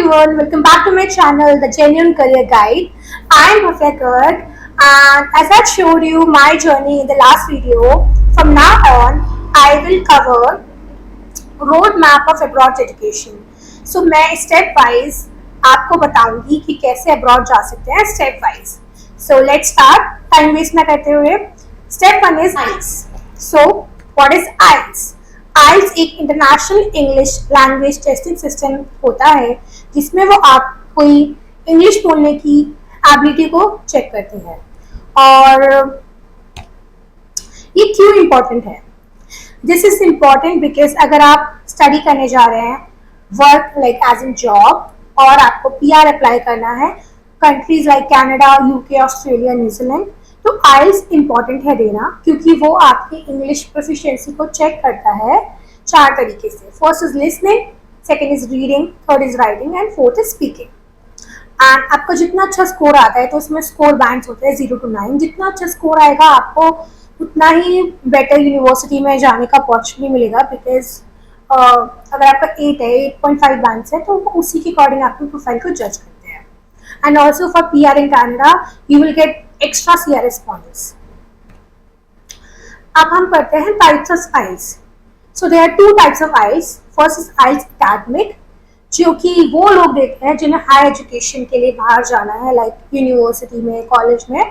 everyone, welcome back to my channel, The Genuine Career Guide. I am Bhavya Garg, and as I showed you my journey in the last video, from now on I will cover roadmap of abroad education. So मैं step wise आपको बताऊंगी कि कैसे abroad जा सकते हैं step wise. So let's start. Time waste ना करते हुए. Step 1 is IELTS. So what is IELTS? आइल्स एक international English language testing system होता है जिसमें वो आप कोई इंग्लिश बोलने की एबिलिटी को चेक करते हैं। और ये क्यों इम्पोर्टेंट है? दिस इज इम्पोर्टेंट बिकॉज अगर आप स्टडी करने जा रहे हैं, work like as in job, और आपको पीआर अप्लाई करना है countries like Canada, UK, Australia, New Zealand, तो आइल्स इम्पॉर्टेंट है देना, क्योंकि वो आपकी इंग्लिश प्रोफिशिएंसी को चेक करता है 4 तरीके से। First is listening, second is reading, third is writing and fourth is speaking. And आपका जितना अच्छा स्कोर आता है, तो उसमें स्कोर बैंड्स होते हैं 0 to 9। जितना अच्छा स्कोर आएगा आपको उतना ही बेटर यूनिवर्सिटी में जाने का अपॉर्चुनिटी मिलेगा, बिकॉज अगर आपका 8 है, 8.5 बैंड्स है, तो उसी के अकॉर्डिंग आपकी प्रोफाइल को जज करते हैं। And also for PR in Canada you will get extra CRS points. अब हम करते हैं types of IELTS. So there are 2 types of IELTS. First is IELTS academic, जो कि वो लोग देते हैं जिन्हें हायर एजुकेशन के लिए बाहर जाना है, लाइक यूनिवर्सिटी में, कॉलेज में,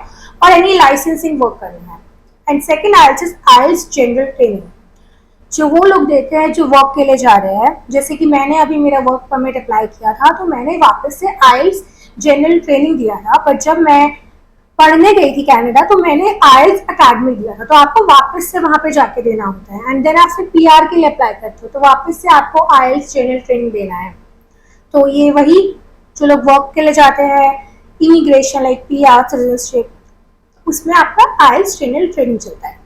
और एनी लाइसेंसिंग वर्क करना है। And second IELTS is IELTS general training, जो वो लोग देते हैं जो वर्क के लिए जा रहे हैं। जैसे कि मैंने अभी मेरा वर्क परमिट अप्लाई किया था, तो मैंने वापस से IELTS जनरल ट्रेनिंग दिया था, पर जब मैं पढ़ने गई थी कनाडा तो मैंने आइल्स अकेडमी दिया था। तो आपको वापस से वहां पे जाके देना होता है। एंड देन आप फिर पीआर के लिए अप्लाई करते हो, तो वापस से आपको आइल्स जनरल ट्रेनिंग देना है। तो ये वही जो लोग वर्क के लिए जाते हैं, इमिग्रेशन लाइक पीआर, सिटीजनशिप, उसमें आपका आइल्स जनरल ट्रेनिंग चलता है।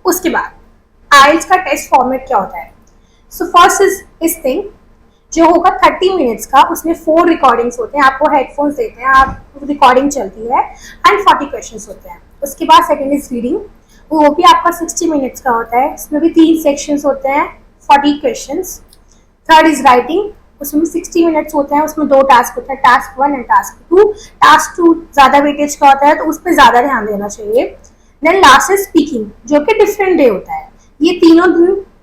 उसके बाद आइल्स का टेस्ट फॉर्मेट क्या होता है? सो फर्स्ट इज थिंग जो होगा 30 मिनट्स का, उसमें 4 रिकॉर्डिंग्स होते हैं, आपको हेडफोन्स देते हैं, आप रिकॉर्डिंग चलती है, एंड 40 क्वेश्चंस होते हैं। उसके बाद सेकंड इज रीडिंग, वो भी आपका 60 मिनट्स का होता है, उसमें भी 3 सेक्शंस होते हैं, 40 क्वेश्चंस। थर्ड इज राइटिंग, उसमें भी 60 मिनट्स होते हैं, उसमें 2 टास्क होते हैं, टास्क 1 एंड टास्क 2। टास्क 2 ज़्यादा वेटेज का होता है, तो उस पर ज़्यादा ध्यान देना चाहिए। देन लास्ट इज स्पीकिंग, जो कि डिफरेंट डे होता है। ये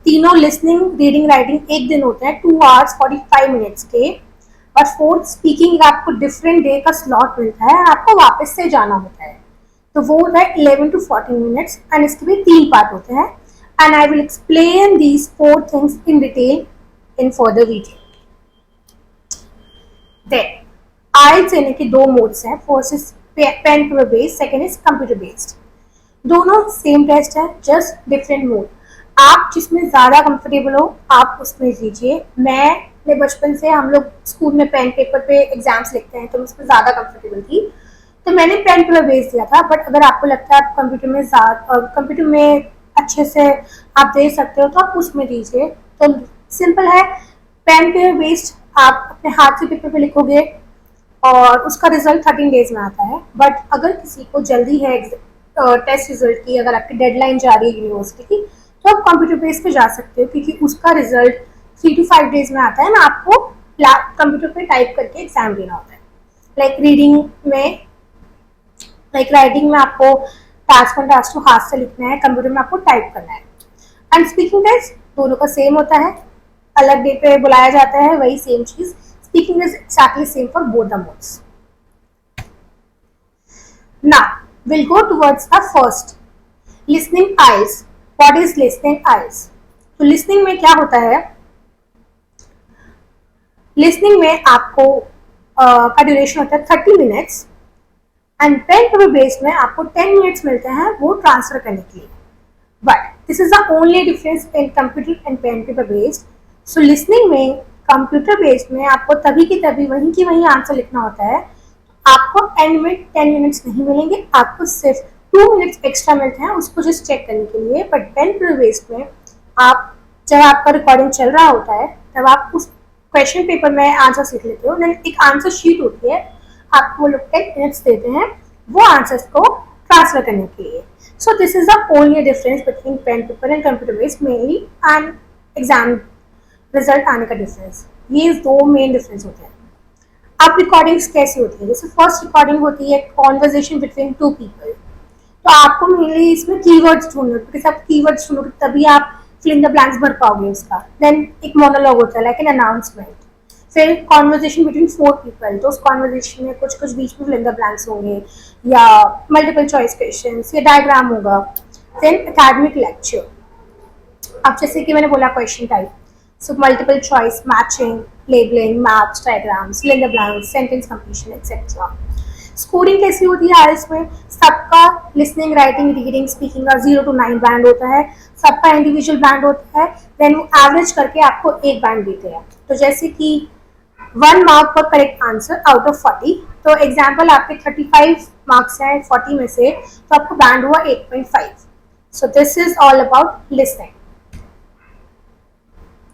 तीनों लिसनिंग, रीडिंग, राइटिंग एक दिन होते हैं, 2 hours 45 मिनट्स के। और फोर्थ स्पीकिंग आपको डिफरेंट डे का स्लॉट मिलता है, आपको वापस से जाना होता है, तो वो होता है 11 to 14 मिनट्स। एंड इसके भी 3 पार्ट होते हैं। And I will explain these 4 things in detail in further video. Then IELTS लेने के 2 मोड्स हैं। First is pen paper based, second is computer based. दोनों सेम टेस्ट है, जस्ट डिफरेंट मोड। आप जिसमें ज़्यादा कंफर्टेबल हो आप उसमें दीजिए। मैं बचपन से, हम लोग स्कूल में पेन पेपर पे एग्जाम्स लिखते हैं, तो मैं उसमें ज़्यादा कंफर्टेबल थी, तो मैंने पेन पेपर बेस दिया था। बट अगर आपको लगता है आप कंप्यूटर में अच्छे से आप दे सकते हो, तो आप उसमें दीजिए। तो सिंपल है, पेन पेपर बेस्ड आप अपने हाथ से पेपर पे लिखोगे और उसका रिजल्ट 13 डेज में आता है। बट अगर किसी को जल्दी है टेस्ट रिजल्ट की, अगर आपकी डेडलाइन जा रही है यूनिवर्सिटी की, तो आप कंप्यूटर बेस पे जा सकते हो, क्योंकि उसका रिजल्ट 3 to 5 डेज में आता है ना। आपको कंप्यूटर पे टाइप करके एग्जाम देना होता है। लाइक राइटिंग में आपको टास्क 1 टास्क 2 हाथ से लिखना है, कंप्यूटर में आपको टाइप करना है। एंड स्पीकिंग टेस्ट दोनों का सेम होता है, अलग डे पे बुलाया जाता है, वही सेम चीज। Speaking is exactly same for both the modes. Now we'll go towards the first, listening IELTS. What is listening IELTS? तो listening में क्या होता है? listening में आपको का ड्यूरेशन होता है 30 minutes, and pen paper based में आपको 10 मिनट्स मिलते हैं वो ट्रांसफर करने के लिए। But this is the only difference in computer and pen paper based. So listening में, कंप्यूटर बेस्ड में आपको तभी की तभी वहीं की वहीं आंसर लिखना होता है। आपको एंड में 10 मिनट्स नहीं मिलेंगे, आपको सिर्फ 2 मिनट्स एक्स्ट्रा मिलते हैं उसको जस्ट चेक करने के लिए। बट पेन पेपर बेस्ड में आप जब आपका रिकॉर्डिंग चल रहा होता है, तब आप उस क्वेश्चन पेपर में आंसर लिख लेते हो। देन एक आंसर शीट होती है, आपको लोग 10 मिनट्स देते हैं वो आंसर्स को ट्रांसफर करने के लिए। So this is the only difference between pen paper and computer based, mainly and exam result आने का डिफरेंस। ये दो मेन डिफरेंस होते हैं। अब रिकॉर्डिंग्स कैसी होती है, जैसे फर्स्ट रिकॉर्डिंग होती है कॉन्वर्जेशन बिटवीन टू पीपल, तो आपको मेनली इसमें कीवर्ड्स ढूंढने, बिकॉज आप कीवर्ड्स ढूंढोगे तभी आप फिल इन द ब्लैंक्स भर पाओगे उसका। देन एक मोनोलॉग होता है लाइक एन अनाउंसमेंट। फिर कॉन्वर्जेशन बिटवीन फोर पीपल, तो उस कॉन्वर्जेशन में कुछ कुछ बीच में फिल इन द ब्लैंक्स होंगे या मल्टीपल चॉइस क्वेश्चंस या डायग्राम होगा। देन एकेडमिक लेक्चर, अब जैसे कि मैंने बोला question type, so multiple choice, matching, labelling, maps, diagrams, fill in the blanks, sentence completion etcetera. Scoring कैसी होती है आइल्स में, सबका लिसनिंग, राइटिंग, रीडिंग, स्पीकिंग का 0 to 9 बैंड होता है, सबका इंडिविजुअल बैंड होता है। देन वो एवरेज करके आपको एक बैंड देते हैं। तो जैसे कि 1 मार्क पर करेक्ट आंसर आउट ऑफ 40, तो एग्जाम्पल आपके 35 मार्क्स हैं 40 में से, तो आपको बैंड हुआ 8.5। So this is all about listening.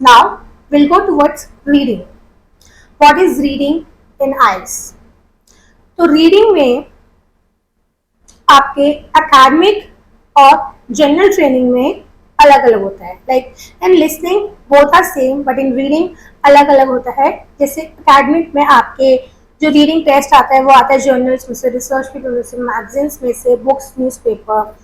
Now will go towards reading. What is reading in IELTS? तो रीडिंग में आपके एकेडमिक और जनरल ट्रेनिंग में अलग अलग होता है। Like in listening both are same, but in reading अलग अलग होता है। जैसे एकेडमिक में आपके जो रीडिंग टेस्ट आता है वो आता है जर्नल्स में से, रिसर्च पेपर में से, मैगजीन्स में से, बुक्स, न्यूज़पेपर।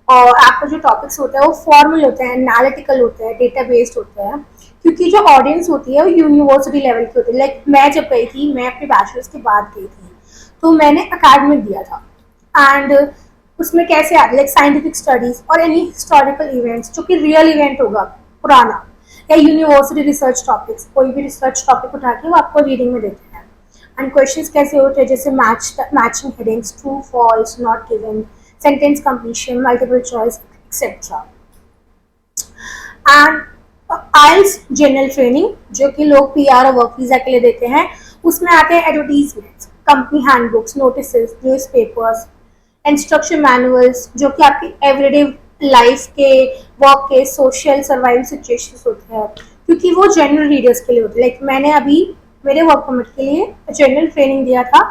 और आपका जो टॉपिक्स होते हैं वो फॉर्मल होते हैं, एनालिटिकल होते हैं, डेटा बेस्ड होते हैं, क्योंकि जो ऑडियंस होती है वो यूनिवर्सिटी लेवल की होती है। लाइक मैं जब गई थी, मैं अपने बैचलर्स के बाद गई थी, तो मैंने एकेडमिक दिया था। एंड उसमें कैसे आते लाइक साइंटिफिक स्टडीज और एनी हिस्टोरिकल इवेंट्स जो कि रियल इवेंट होगा पुराना, या यूनिवर्सिटी रिसर्च टॉपिक्स, कोई भी रिसर्च टॉपिक उठा के वो आपको रीडिंग में देते हैं। एंड क्वेश्चंस कैसे होते हैं, जैसे matching headings, true, false, not given, sentence completion, multiple choice etcetera. And IELTS general training जो कि लोग पीआर और वर्क वीजा के लिए देते हैं, उसमें आते हैं advertisements, company handbooks, notices, newspapers, instruction manuals जो कि आपकी एवरीडे लाइफ के, वर्क के, सोशल सर्वाइवल सिचुएशंस होते हैं, क्योंकि वो जनरल रीडर्स के लिए होते हैं। लाइक मैंने अभी मेरे वर्क परमिट के लिए जनरल ट्रेनिंग दिया था,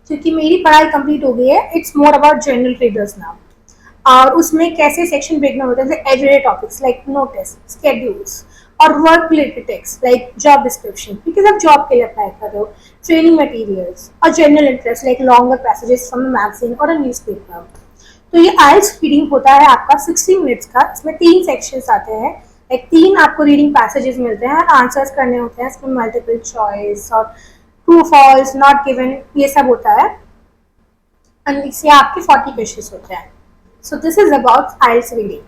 क्योंकि मेरी पढ़ाई कंप्लीट हो गई है। It's more about general readers now. और उसमें कैसे सेक्शन ब्रेकडाउन होता है, everyday topics like notice, schedules और work related text like job description, क्योंकि आप जॉब के लिए अप्लाई कर रहे हो, ट्रेनिंग मटेरियल्स और general interest like longer passages from a magazine और अ न्यूज़पेपर। तो ये आइल्स रीडिंग होता है आपका 60 मिनट्स का। इसमें 3 सेक्शंस आते हैं, लाइक 3 आपको रीडिंग पैसेजेस मिलते हैं और आंसर्स करने होते हैं। इसमें मल्टीपल चॉइस और ट्रू, फॉल्स, नॉट गिवन, ये सब होता है। एंड इससे आपके 40 क्वेश्चंस होते हैं। So this is about IELTS reading.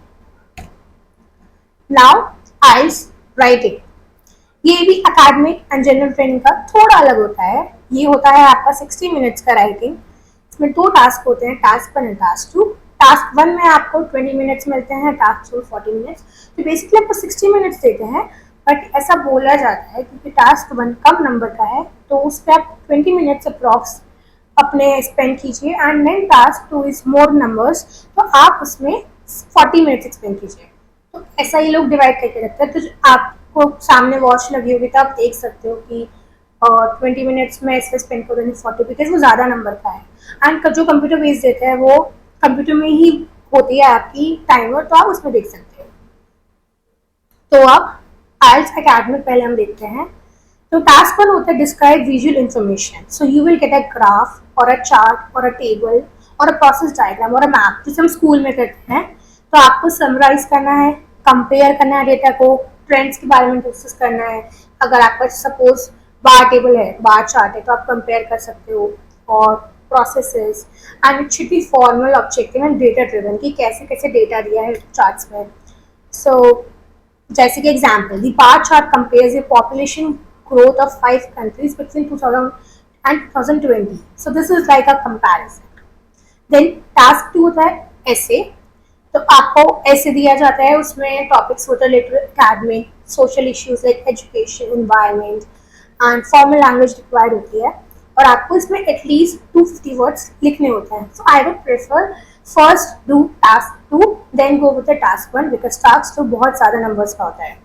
Now IELTS writing. ये भी एकेडमिक एंड जनरल ट्रेनिंग का थोड़ा अलग होता है। ये होता है आपका 60 मिनट्स का राइटिंग। इसमें 2 टास्क होते हैं, टास्क 1 एंड टास्क 2। टास्क 1 में आपको 20 मिनट्स मिलते हैं, टास्क 2 40 मिनट्स। तो बेसिकली आपको 60 मिनट्स देते हैं, बट ऐसा बोला जाता है क्योंकि टास्क 1 कम नंबर का है, तो उस पर आप 20 मिनट्स अप्रॉक्स अपने स्पेंड कीजिए। And then task 2 is more numbers, तो आप उसमें 40 मिनट्स स्पेंड कीजिए। तो ऐसा ये लोग डिवाइड करके रखते हैं। तो आपको सामने वॉच लगी होगी तो आप देख सकते हो कि 20 मिनट्स में इसमें स्पेंड करोगे 40, बिकॉज वो ज़्यादा नंबर का है। एंड जो कंप्यूटर बेस्ड देते हैं वो कंप्यूटर में ही होती है आपकी टाइमर, तो आप उसमें देख सकते हो। तो अब आइल्स एकेडमिक पहले हम देखते हैं। तो टास्क 1 होता है describe visual information. So you will get a graph और अ चार्ट और अ टेबल और अ प्रोसेस डायग्राम और अ मैप, जैसे हम स्कूल में करते हैं। तो आपको समराइज करना है, कंपेयर करना है डेटा को, ट्रेंड्स के बारे में डिस्कस करना है। अगर आपका सपोज बार टेबल है, बार चार्ट है, तो आप कंपेयर कर सकते हो। और processes, and it should be formal, objective and data driven, कि कैसे कैसे डेटा दिया है चार्ट्स में। सो जैसे कि example, the bar chart compares the population growth of 5 countries between 2000 and 2020. So this is like a comparison. Then task 2 होता है essay. तो आपको ऐसे दिया जाता है, उसमें टॉपिक्स होते हैं related academic, social issues like education, environment and formal language required होती है। और आपको इसमें एटलीस्ट 250 वर्ड्स लिखने होते हैं। So I would prefer first do task 2 then go with the task 1, because task 2 बहुत ज़्यादा नंबर्स का होता है।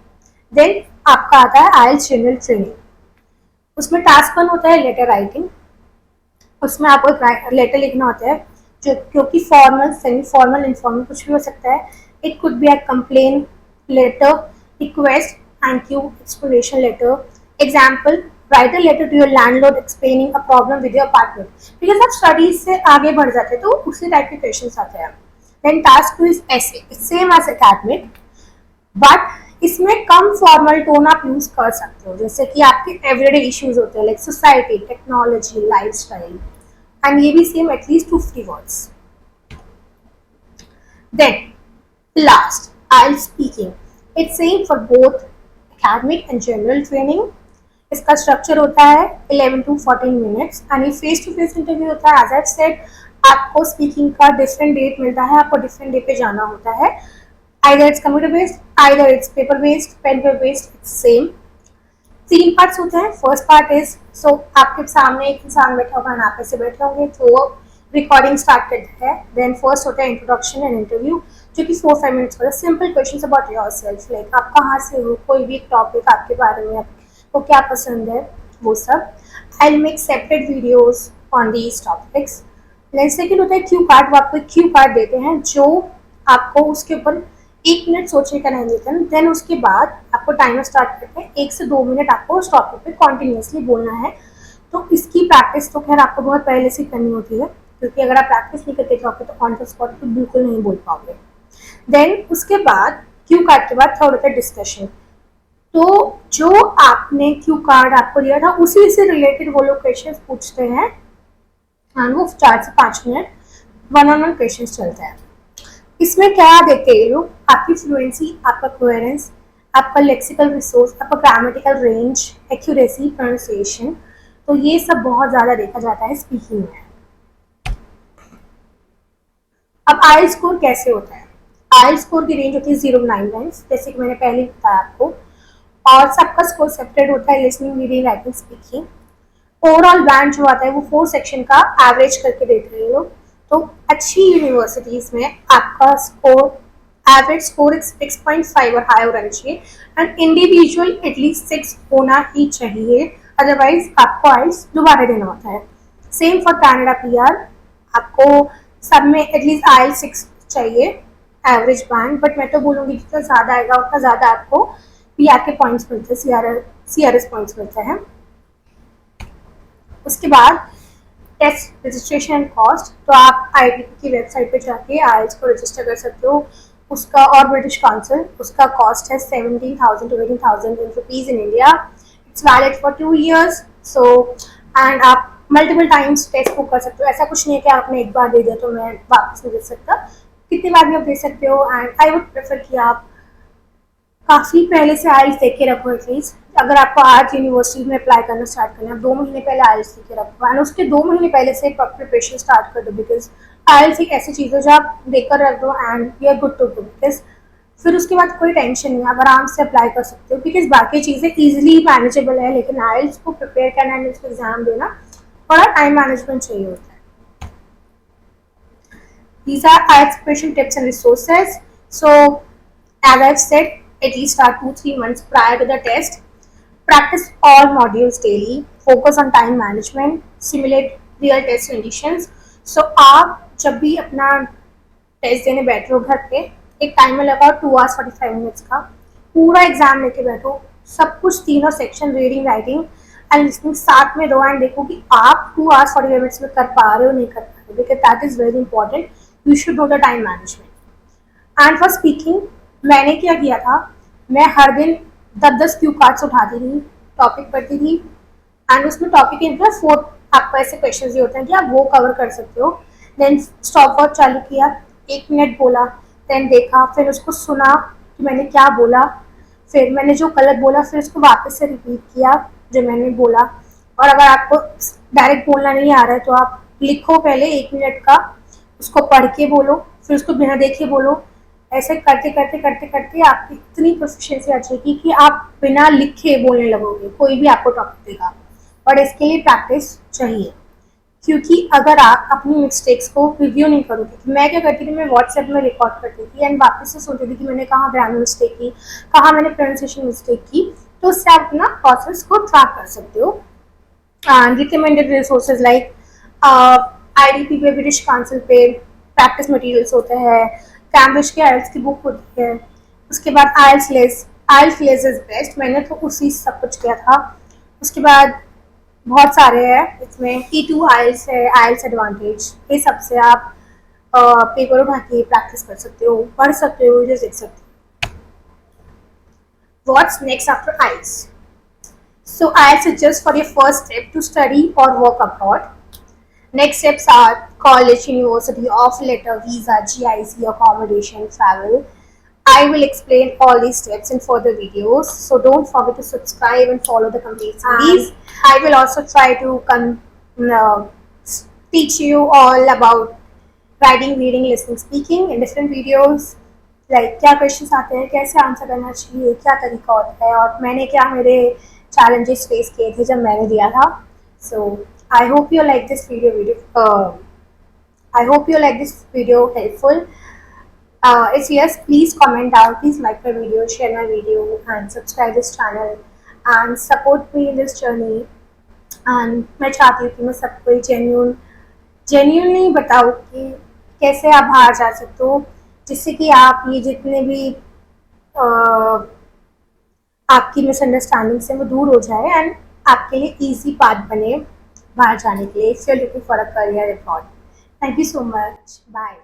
देन आपका आता है आइल्स जनरल ट्रेनिंग। उसमें टास्क 1 होता है लेटर राइटिंग। उसमें आपको एक लेटर लिखना होता है, जो क्योंकि फॉर्मल, सेमी फॉर्मल, इनफॉर्मल कुछ भी हो सकता है। It could be a complain letter, request, thank you, explanation letter, example, write a letter to your landlord explaining a problem with your partner. Because आप स्टडीज से आगे बढ़ जाते हैं तो उसी टाइप के क्वेश्चन आते हैं। देन टास्क 2 इज ऐसे, सेम एज एकेडमिक, बट इसमें कम फॉर्मल टोन आप यूज कर सकते हो, जैसे कि आपके एवरीडे इश्यूज होते हैं like society, technology, lifestyle, and ये भी same at least 250 words. Then last, IELTS speaking, it's same for both academic and general training। इसका स्ट्रक्चर होता है 11 to 14 मिनट्स एंड ये फेस टू फेस इंटरव्यू होता है। एज आई सेड, आपको speaking का डिफरेंट डेट मिलता है, आपको डिफरेंट डे पे जाना होता है। Either it's computer based, either it's paper based, pen paper based, it's same. 3 parts होते हैं। फर्स्ट पार्ट इज, सो आपके सामने एक इंसान बैठा होगा और आप ऐसे बैठे होंगे तो वो रिकॉर्डिंग स्टार्ट करता है। देन फर्स्ट होता है इंट्रोडक्शन एंड इंटरव्यू, जो कि 4-5 मिनट्स का simple questions about yourself, like आप कहाँ से हो, कोई भी एक टॉपिक आपके बारे में, आपको क्या पसंद है, वो सब। I will make separate videos on these topics. Then second होता है क्यू कार्ड, वो आपको एक क्यू कार्ड देते हैं जो आपको उसके ऊपर 1 मिनट सोचने का टाइम देते हैं। देन उसके बाद आपको टाइमर स्टार्ट करते हैं, 1 से 2 मिनट आपको उस टॉपिक पे कॉन्टिन्यूसली बोलना है। तो इसकी प्रैक्टिस तो खैर आपको बहुत पहले से करनी होती है, क्योंकि अगर आप प्रैक्टिस नहीं करते जाओगे तो ऑन द स्पॉट तो बिल्कुल नहीं बोल पाओगे। देन उसके बाद क्यू कार्ड के बाद थर्ड होता है डिस्कशन। तो जो आपने क्यू कार्ड आपको दिया था उसी से रिलेटेड वो लोग क्वेश्चन पूछते हैं एंड वो 4 से 5 मिनट वन-on-one क्वेश्चन चलता है। इसमें क्या देखते हैं ये लोग, आपकी फ्लुएंसी, आपका कोहेरेंस, आपका लेक्सिकल रिसोर्स, आपका ग्रामेटिकल रेंज, एक्यूरेसी, प्रोनाउंसिएशन। तो ये सब बहुत ज़्यादा देखा जाता है स्पीकिंग में। अब आइल्स स्कोर कैसे होता है? आइल्स स्कोर की रेंज होती है 0 to 9 लाइन्स, जैसे कि मैंने पहले बताया आपको, और सबका स्कोर सेपरेट होता है, listening, reading, writing, speaking. Overall band जो आता है वो 4 सेक्शन का एवरेज करके देते हैं ये लोग। तो अच्छी यूनिवर्सिटीज में आपका स्कोर, एवरेज स्कोर 6.5 और हाई होना चाहिए, एंड इंडिविजुअल एटलीस्ट 6 होना ही चाहिए, अदरवाइज आपको आइल्स दोबारा देना होता है। सेम फॉर कनाडा PR, आपको सब में एटलीस्ट IELTS 6 चाहिए एवरेज बैंड, बट मैं तो बोलूँगी जितना ज़्यादा आएगा उतना ज़्यादा आपको PR के पॉइंट्स मिलते हैं, CRS पॉइंट्स मिलते हैं। उसके बाद टेस्ट रजिस्ट्रेशन एंड कॉस्ट, तो आप IIT की वेबसाइट पे जाके IELTS को रजिस्टर कर सकते हो। उसका और ब्रिटिश काउंसिल, उसका कॉस्ट है 17,000 to 18,000 rupees in India. It's valid for 2 years। So and आप मल्टीपल टाइम्स टेस्ट बुक कर सकते हो, ऐसा कुछ नहीं है कि आपने एक बार दे दिया तो मैं वापस नहीं दे सकता, कितनी बार भी आप दे सकते हो। एंड आई वुड प्रेफर कि आप काफ़ी पहले से IELTS देख के रखो एटलीस्ट। अगर आपको आज यूनिवर्सिटी में अप्लाई करना स्टार्ट करना है, 2 महीने पहले IELTS देख के रखो, एंड उसके 2 महीने पहले से प्रिपरेशन स्टार्ट कर दो, बिकॉज IELTS एक ऐसी चीज़ है जो आप देकर रख दो and you are good to go, because फिर उसके बाद कोई टेंशन नहीं है, आप आराम से अप्लाई कर सकते हो, बिकॉज बाकी चीज़ें ईजिली मैनेजेबल है, लेकिन IELTS को प्रिपेयर करना एंड उसको एग्जाम देना थोड़ा टाइम मैनेजमेंट चाहिए होता है। These are IELTS preparation tips and resources. So, as I've said, at least start 2-3 months prior to the test. Practice all modules daily. Focus on time management. Simulate real test conditions. So, आप जब भी अपना test देने बैठ रहे हो घर पे, एक टाइमर लगाओ 2 hours 45 minutes का, पूरा एग्जाम लेके बैठो, सब कुछ तीनों section, reading, writing and listening साथ में दो, एंड देखो कि आप 2 hours 45 minutes में कर पा रहे हो नहीं कर पा रहे हो, because that is very important. You should know the time management. And for speaking मैंने क्या किया था, मैं हर दिन 10-10 क्यू कार्ड्स उठाती थी, टॉपिक पढ़ती थी, एंड उसमें टॉपिक के अंदर 4 आपको ऐसे क्वेश्चन ये होते हैं कि आप वो कवर कर सकते हो। देन स्टॉप वॉच चालू किया, 1 मिनट बोला, देन देखा, फिर उसको सुना कि मैंने क्या बोला, फिर मैंने जो गलत बोला फिर उसको वापस से रिपीट किया जो मैंने बोला। और अगर आपको डायरेक्ट बोलना नहीं आ रहा है तो आप लिखो पहले 1 मिनट का, उसको पढ़ के बोलो, फिर उसको बिना देखे बोलो। ऐसे करते करते करते करते आपकी इतनी प्रोफिशिएंसी आ जाएगी कि आप बिना लिखे बोलने लगोगे, कोई भी आपको टॉपिक देगा। और इसके लिए प्रैक्टिस चाहिए, क्योंकि अगर आप अपनी मिस्टेक्स को रिव्यू नहीं करोगे, मैं क्या करती थी, मैं व्हाट्सएप में रिकॉर्ड करती थी एंड वापस से सोचती थी कि मैंने कहाँ ग्रामर मिस्टेक की, कहाँ मैंने प्रोनाउंसिएशन मिस्टेक की, तो उससे आप अपना प्रोसेस को ट्रैक कर सकते हो। रिकमेंडेड रिसोर्सेज लाइक IDP पे, ब्रिटिश काउंसिल पे प्रैक्टिस मटेरियल्स होते हैं, कैम्ब्रिज के IELTS की बुक होती है। उसके बाद IELTS लेस इज बेस्ट, मैंने तो उसी सब कुछ किया था। उसके बाद बहुत सारे हैं इसमें, T2 आइल्स है, आइल्स एडवांटेज, ये सबसे आप पेपर उठा के प्रैक्टिस कर सकते हो, पढ़ सकते हो, जो देख सकते हो। What's next after IELTS? So IELTS is just for your first step to study or work abroad. Next steps are college, university, offer letter, visa, GIC, accommodation, travel. I will explain all these steps in further videos. So don't forget to subscribe and follow the complete series. I will also try to uh, teach you all about writing, reading, listening, speaking in different videos. Like क्या questions आते हैं, कैसे answer करना चाहिए, क्या तरीका होता है, और मैंने क्या मेरे चैलेंजेस फेस किए थे जब मैंने दिया था. So I hope you like this I hope you like this video helpful. If yes, please comment down, please like my video, share my video, and subscribe this channel and support me in this journey. And मैं चाहती हूँ कि मैं सबको genuinely बताऊँ कि कैसे आप बाहर जा सकते हो, जिससे कि आप ये जितने भी आपकी मिसअंडरस्टैंडिंग से वो दूर हो जाए एंड आपके लिए इजी पाथ बने बाहर जाने के लिए, if you are looking for a career abroad. Thank you so much. Bye.